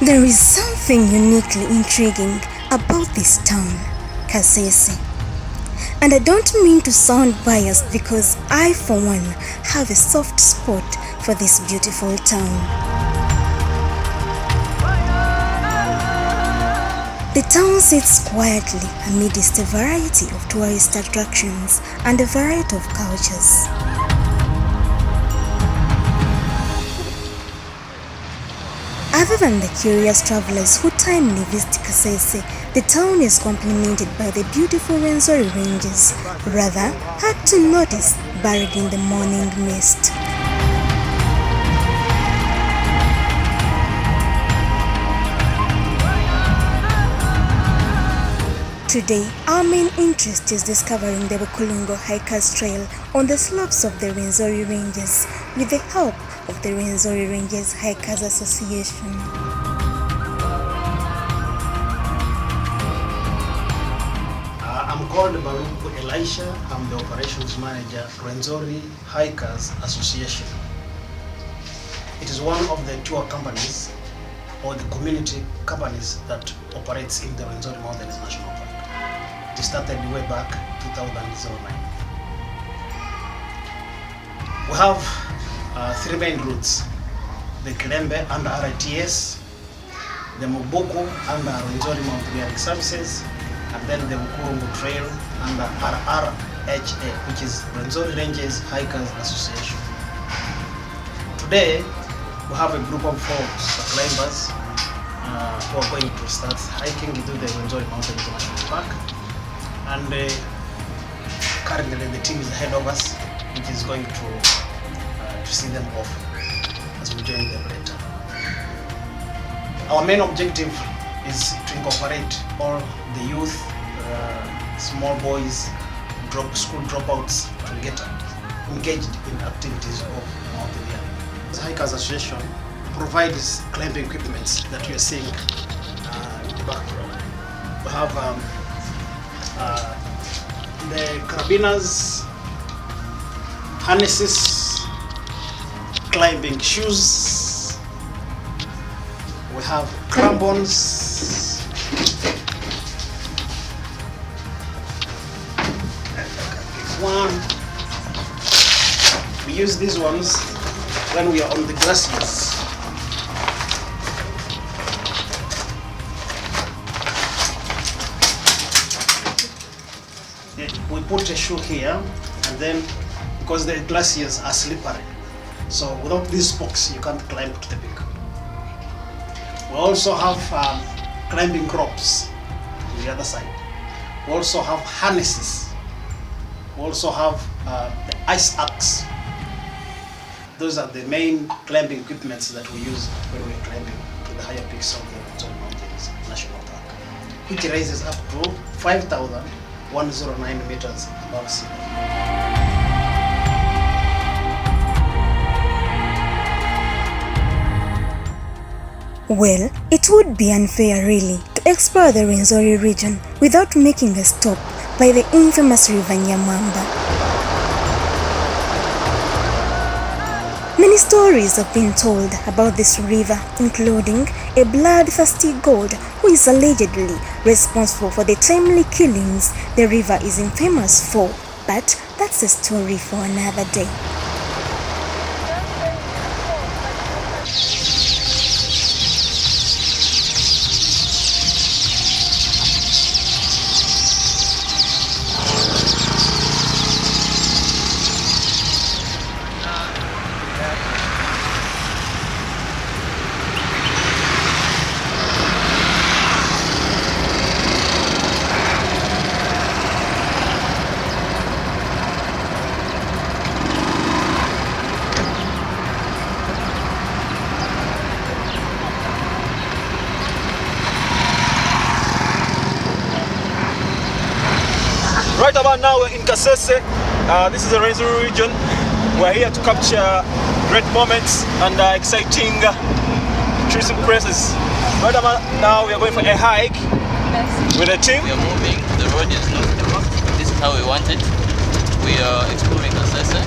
There is something uniquely intriguing about this town, Kasese. And I don't mean to sound biased because I, for one, have a soft spot for this beautiful town. The town sits quietly amidst a variety of tourist attractions and a variety of cultures. Other than the curious travelers who timely visit Kasese, the town is complemented by the beautiful Rwenzori ranges, rather hard to notice buried in the morning mist. Today, our main interest is discovering the Bukurungu Hikers Trail on the slopes of the Rwenzori Ranges with the help of the Rwenzori Ranges Hikers Association. I'm called Bukurungu Elisha. I'm the operations manager, Rwenzori Hikers Association. It is one of the tour companies or the community companies that operates in the Rwenzori Mountains National Park. It started way back 2009. We have three main routes: the Kilembe under RRHA, the Mubuku under Rwenzori Mountaineering Services, and then the Bukurungu Trail under RRHA, which is Rwenzori Ranges Hikers Association. Today, we have a group of 4 climbers who are going to start hiking into the Rwenzori Mountains National Park. And currently the team is ahead of us, which is going to see them off as we join them later. Our main objective is to incorporate all the youth, small boys, school dropouts to get engaged in activities of mountaineering. The Hikers Association provides climbing equipment that you are seeing in the background. We have the carabiners, harnesses, climbing shoes. We have crampons. We use these ones when we are on the glaciers. We put a shoe here, and then because the glaciers are slippery, so without these spokes you can't climb to the peak. We also have climbing ropes on the other side. We also have harnesses. We also have the ice axe. Those are the main climbing equipments that we use when we're climbing to the higher peaks of the Rwenzori Mountains National Park, which raises up to 5,109 meters above sea level. Well, it would be unfair really to explore the Rwenzori region without making a stop by the infamous river Nyamamba. Many stories have been told about this river, including a bloodthirsty god who is allegedly responsible for the timely killings the river is infamous for, but that's a story for another day. Right about now we're in Kasese. This is the Rwenzori region. We're here to capture great moments and exciting tourism places. Right about now we are going for a hike with a team. We are moving. The road is not blocked. This is how we want it. We are exploring Kasese.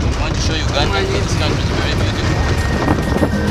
We want to show Uganda. This country is very beautiful.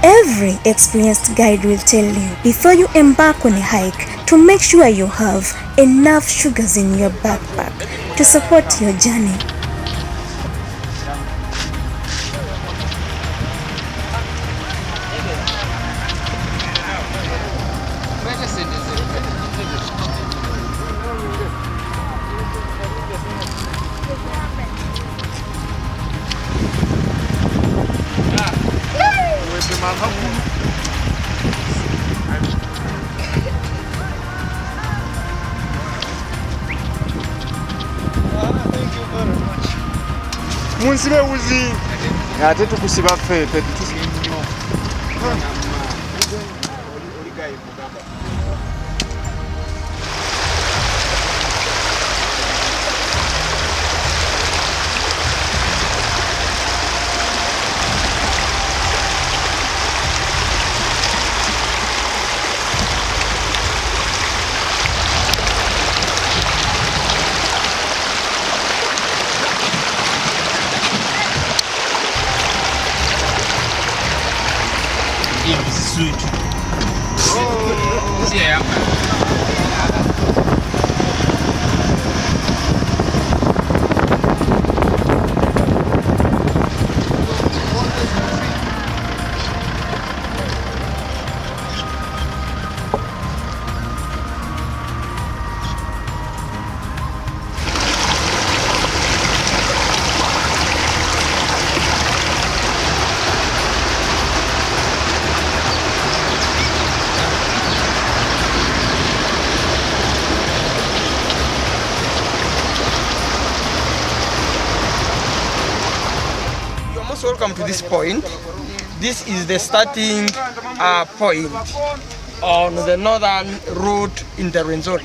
Every experienced guide will tell you before you embark on a hike to make sure you have enough sugars in your backpack to support your journey. Munsibe uzi ate tukusiba ffe Welcome to this point. This is the starting point on the northern route in the Rwenzori,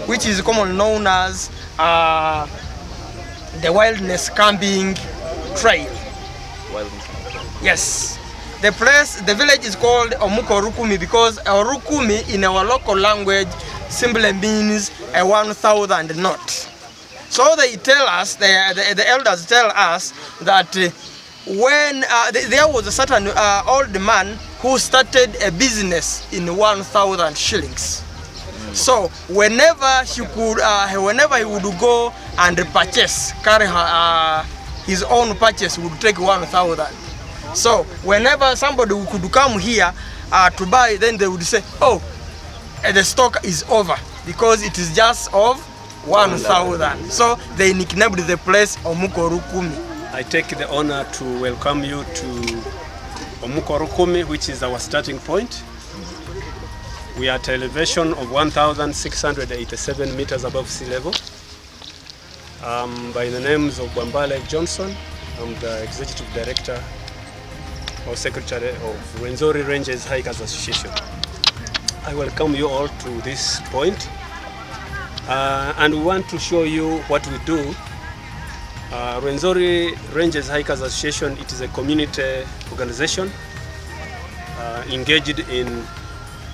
which is commonly known as the Wilderness Camping Trail. Yes. The village is called Omukorukumi because Orukumi in our local language simply means a 1,000 knot. So they tell us, the elders tell us that when there was a certain old man who started a business in 1,000 shillings. So whenever he would go and purchase, carry his own purchase would take 1,000. So whenever somebody could come here to buy, then they would say, oh, the stock is over because it is just of 1,000. So they nicknamed the place Omukorukumi. I take the honor to welcome you to Omukorukumi, which is our starting point. We are at an elevation of 1,687 meters above sea level. By the names of Bwambale Johnson, I'm the Executive Director or Secretary of Rwenzori Rangers Hikers Association. I welcome you all to this point. And we want to show you what we do. Rwenzori Rangers Hikers Association, it is a community organization engaged in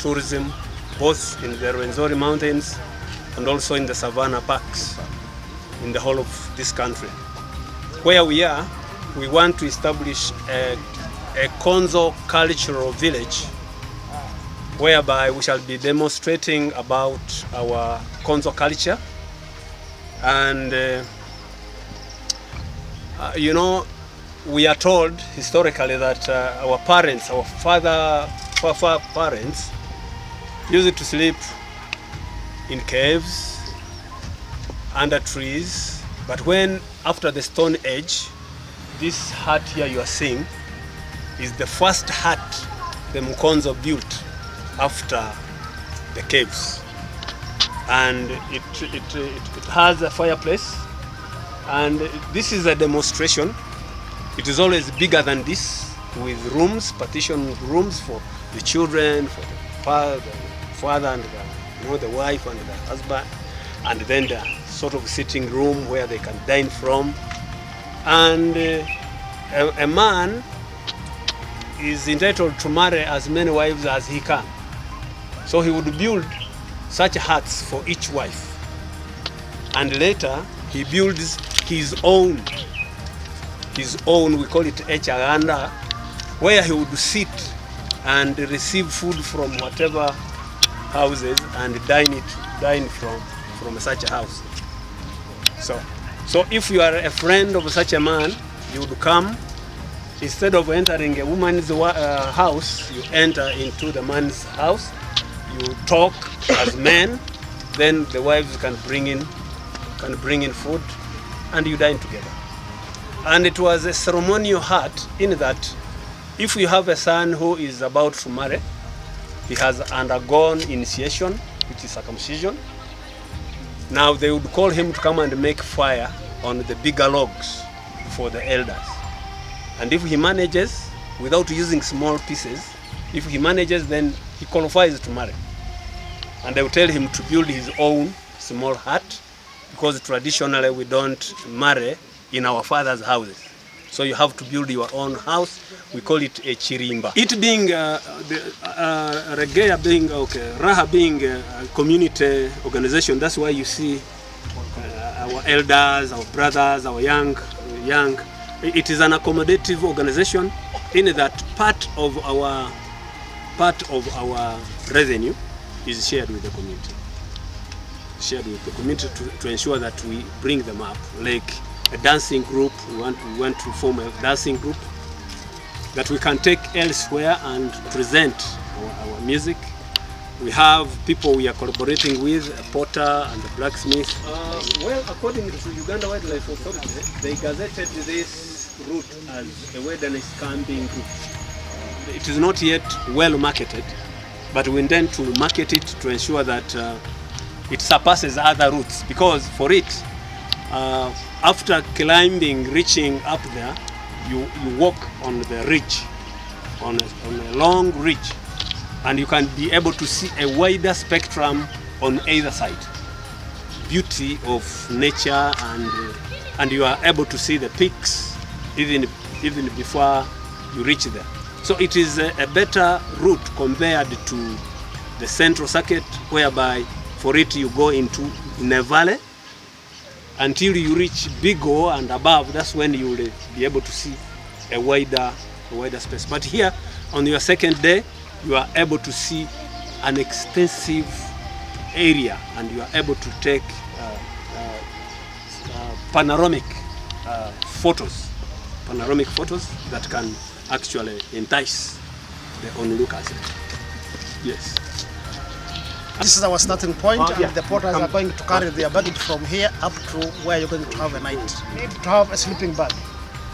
tourism, both in the Rwenzori Mountains and also in the Savannah Parks in the whole of this country. Where we are, we want to establish a Konzo cultural village whereby we shall be demonstrating about our Konzo culture. And you know, we are told historically that our parents, our parents, used to sleep in caves, under trees. But when, after the Stone Age, this hut here you are seeing is the first hut the Mkonzo built after the caves. And it has a fireplace. And this is a demonstration. It is always bigger than this, with rooms, partition rooms for the children, for the father and the wife and the husband, and then the sort of sitting room where they can dine from. And a man is entitled to marry as many wives as he can. So he would build such huts for each wife. And later he builds his own, we call it RRHA, where he would sit and receive food from whatever houses and dine from such a house. So if you are a friend of such a man, you would come. Instead of entering a woman's house, you enter into the man's house. You talk as men. Then the wives can bring in food, and you dine together. And it was a ceremonial hut in that if you have a son who is about to marry, he has undergone initiation, which is circumcision. Now they would call him to come and make fire on the bigger logs for the elders. And if he manages, without using small pieces, if he manages, then he qualifies to marry. And they will tell him to build his own small hut, because traditionally we don't marry in our father's houses. So you have to build your own house. We call it a chirimba. It being RRHA being RRHA being a community organization, that's why you see our elders, our brothers, our young. It is an accommodative organization in that part of our revenue is shared with the community. To ensure that we bring them up. Like a dancing group, we want to form a dancing group that we can take elsewhere and present our music. We have people we are collaborating with, a potter and a blacksmith. Well, according to Uganda Wildlife Authority, they gazetted this route as a wilderness camping route. It is not yet well marketed, but we intend to market it to ensure that it surpasses other routes, because for it, after climbing, reaching up there, you walk on the ridge, on a long ridge, and you can be able to see a wider spectrum on either side. Beauty of nature, and you are able to see the peaks even before you reach there. So it is a better route compared to the central circuit, whereby for it you go in a valley until you reach Bigo and above. That's when you will be able to see a wider space. But here on your second day, you are able to see an extensive area, and you are able to take panoramic photos that can actually entice the onlookers. Yes. This is our starting point, and the porters are going to carry their baggage from here up to where you're going to have a night. We need to have a sleeping bag,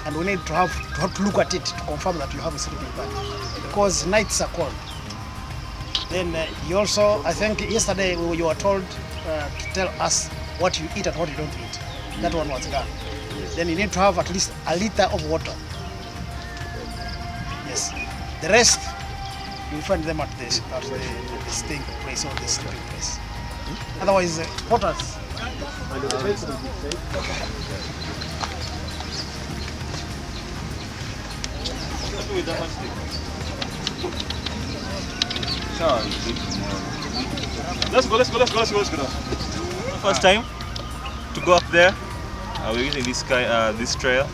and we need to have to look at it to confirm that you have a sleeping bag, because nights are cold. Then you also, I think yesterday you were told to tell us what you eat and what you don't eat. That one was done. Then you need to have at least a liter of water. Yes. The rest, you'll find them at the staying place or the sleeping place. Otherwise, porters. Let's go. First time to go up there. We're using this trail.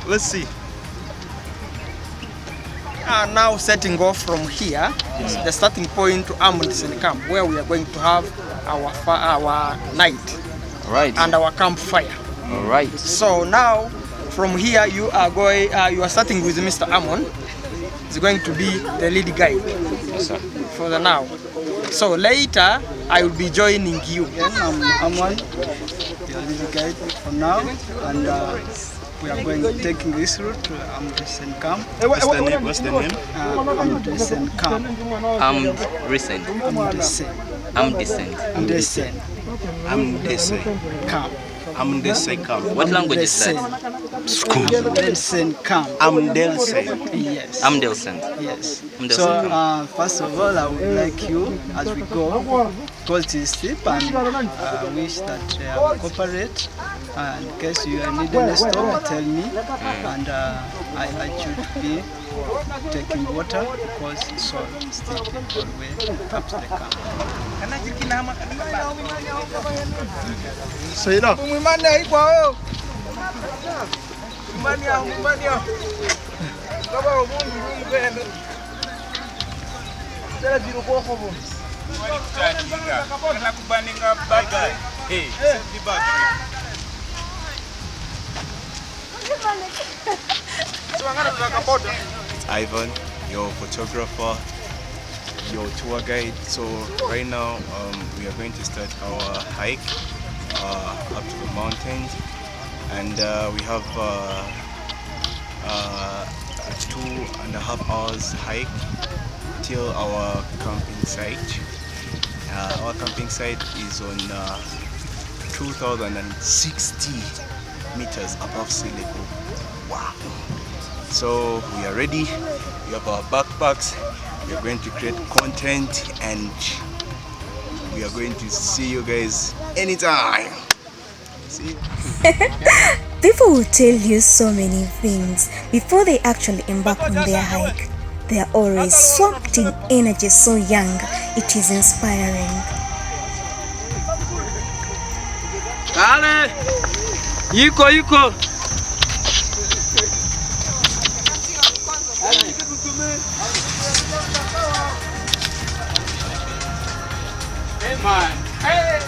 Let's see. Now setting off from here, the starting point to Amundsen camp, where we are going to have our night, Right. and our campfire. All right. So now from here you are starting with Mr. Amon. He's going to be the lead guide for the now. So later I will be joining you. Yes, I'm Amon, your lead guide for now, and we are taking this route to Amundsen camp. What's the name? Amundsen camp. Amundsen Amundsen camp. What language is that? Amdelsen Camp. Yes. Amdelsen. Yes. Amdelsen. So, first of all, I would like you, as we go, it is steep, and I wish that I will cooperate. And in case you are needing a stop, tell me, and I should be taking water because it's so steep all the way up to the camp. So you know. It's Ivan, your photographer, your tour guide. So right now we are going to start our hike up to the mountains, and we have a 2.5 hours hike till our camping site. Our camping site is on 2060 meters above sea level. Wow! So we are ready. We have our backpacks. We are going to create content, and we are going to see you guys anytime. See you. People will tell you so many things before they actually embark on their hike. They are always swamped in energy so young, it is inspiring. Ale! Yuko! Hey man! Hey!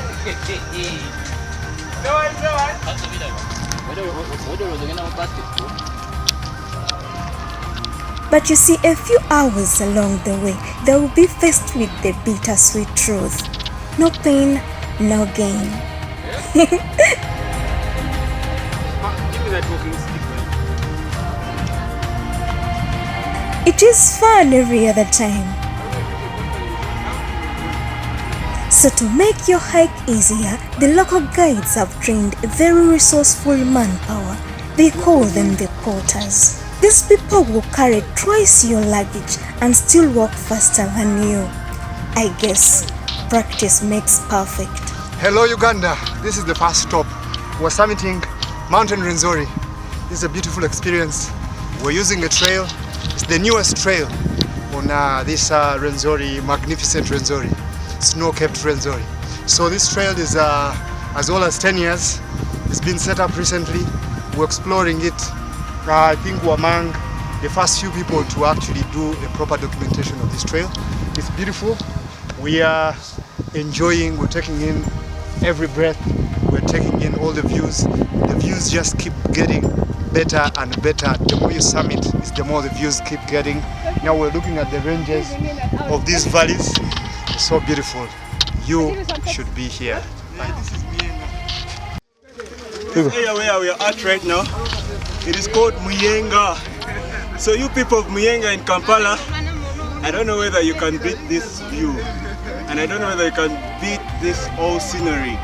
But you see, a few hours along the way, they will be faced with the bittersweet truth. No pain, no gain. It is fun every other time. So to make your hike easier, the local guides have trained a very resourceful manpower. They call them the porters. These people will carry twice your luggage and still walk faster than you. I guess practice makes perfect. Hello Uganda, this is the first stop. We're summiting Mountain Rwenzori. This is a beautiful experience. We're using a trail. It's the newest trail on this Rwenzori, magnificent Rwenzori, snow-capped Rwenzori. So this trail is as old as 10 years. It's been set up recently. We're exploring it. I think we're among the first few people to actually do a proper documentation of this trail. It's beautiful. We are enjoying, we're taking in every breath. We're taking in all the views. The views just keep getting better and better. The more you summit, the more the views keep getting. Now we're looking at the ranges of these valleys. It's so beautiful. You should be here. This area where we are at right now, it is called Muyenga. So you people of Muyenga in Kampala, I don't know whether you can beat this view, and I don't know whether you can beat this whole scenery.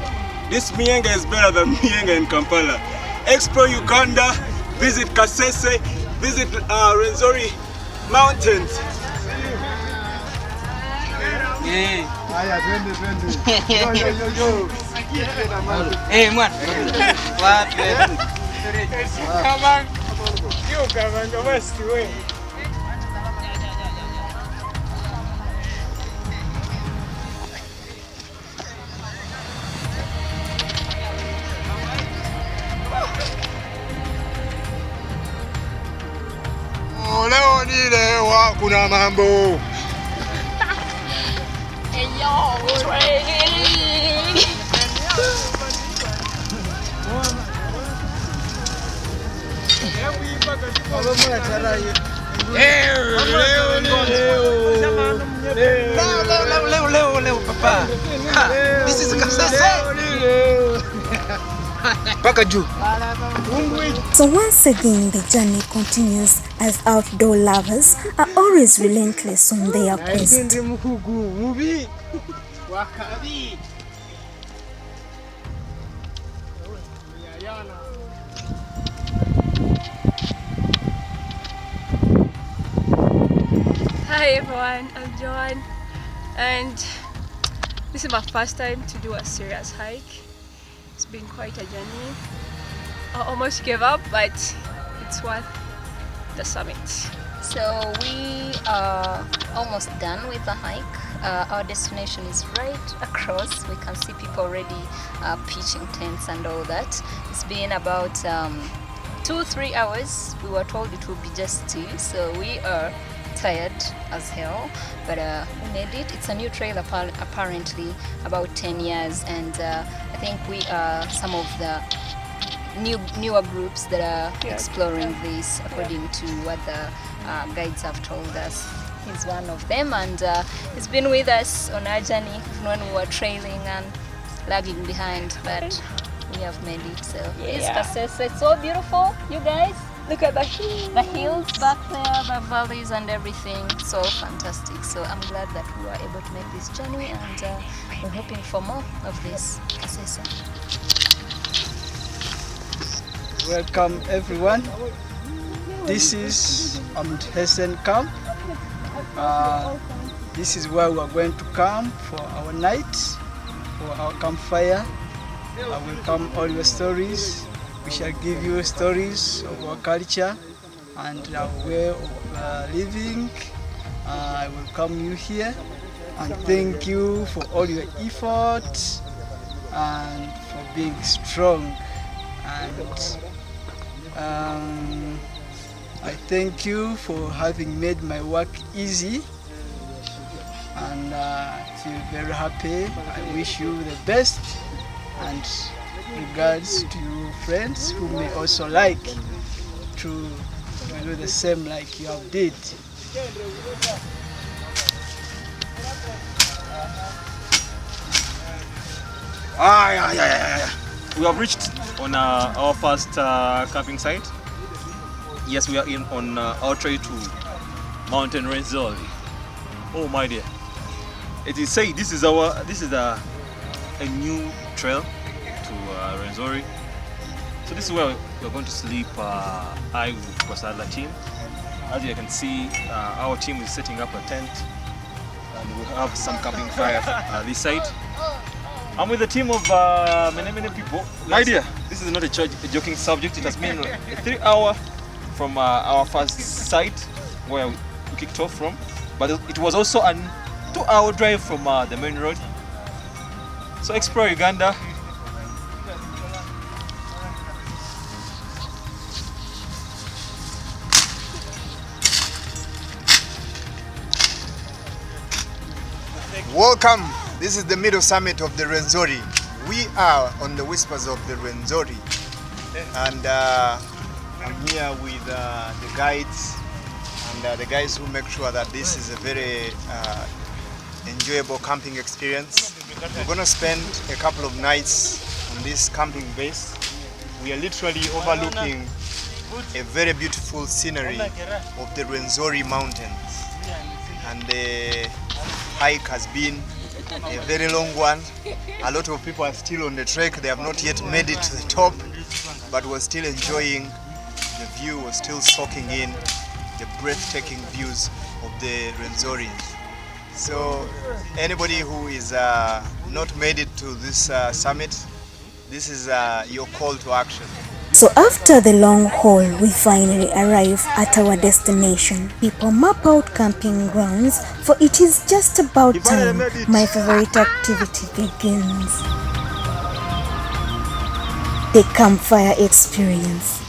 This Muyenga is better than Muyenga in Kampala. Explore Uganda, visit Kasese, visit Rwenzori Mountains. Hey man, come on, you come on, the west way. Leo ni leo kuna mambo. Leo, papa. This is Kasese. So once again, the journey continues as outdoor lovers are always relentless on their quest. Hi everyone, I'm Joanne, and this is my first time to do a serious hike. It's been quite a journey. I almost gave up, but it's worth the summit. So we are almost done with the hike. Our destination is right across. We can see people already pitching tents and all that. It's been about 2-3 hours. We were told it would be just 2, so we are tired as hell, but we made it. It's a new trail apparently, about 10 years, and I think we are some of the newer groups that are exploring this according to what the guides have told us. He's one of them, and he's been with us on our journey when we were trailing and lagging behind, but we have made it. So it's Kasese. It's so beautiful, you guys. Look at the hills back there, the valleys and everything. So fantastic. So I'm glad that we were able to make this journey, and we're hoping for more of this. Kasese. Welcome everyone. This is Hessen camp. This is where we are going to camp for our night, for our campfire. I will come all your stories. We shall give you stories of our culture and our way of living. I will come you here and thank you for all your effort and for being strong. And I thank you for having made my work easy, and I feel very happy. I wish you the best, and regards to your friends who may also like to do the same like you have did. We have reached on our first camping site. Yes, we are in on our trail to Mountain Rwenzori. Oh my dear! It is said this is a new trail to Rwenzori. So this is where we're going to sleep. I with the team. As you can see, our team is setting up a tent, and we have some camping fire this side. I'm with a team of many people. My dear, this is not a joking subject. It has been a 3 hour from our first site where we kicked off from, but it was also a 2-hour drive from the main road. So explore Uganda. Welcome. This is the middle summit of the Rwenzori. We are on the whispers of the Rwenzori, and I'm here with the guides and the guys who make sure that this is a very enjoyable camping experience. We're going to spend a couple of nights on this camping base. We are literally overlooking a very beautiful scenery of the Rwenzori mountains, and the hike has been a very long one. A lot of people are still on the trek. They have not yet made it to the top, but we're still enjoying the view. We're still soaking in the breathtaking views of the Rwenzori. So anybody who is not made it to this summit, this is your call to action. So after the long haul, we finally arrive at our destination. People map out camping grounds, for it is just about time my favorite activity begins. The campfire experience.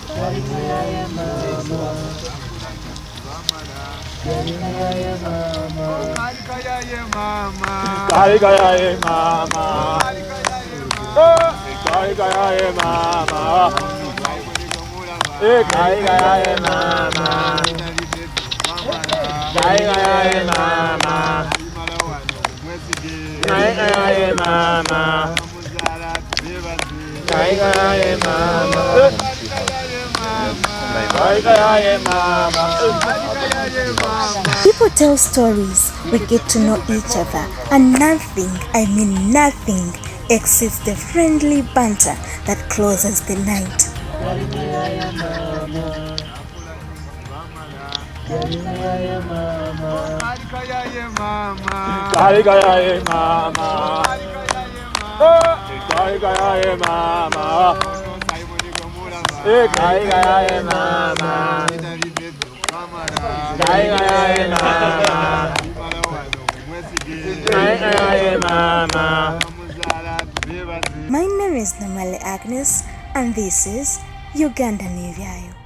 People tell stories, we get to know each other, and nothing, I mean nothing, exceeds the friendly banter that closes the night. My name is Namale Agnes, and this is Uganda Nivyayo.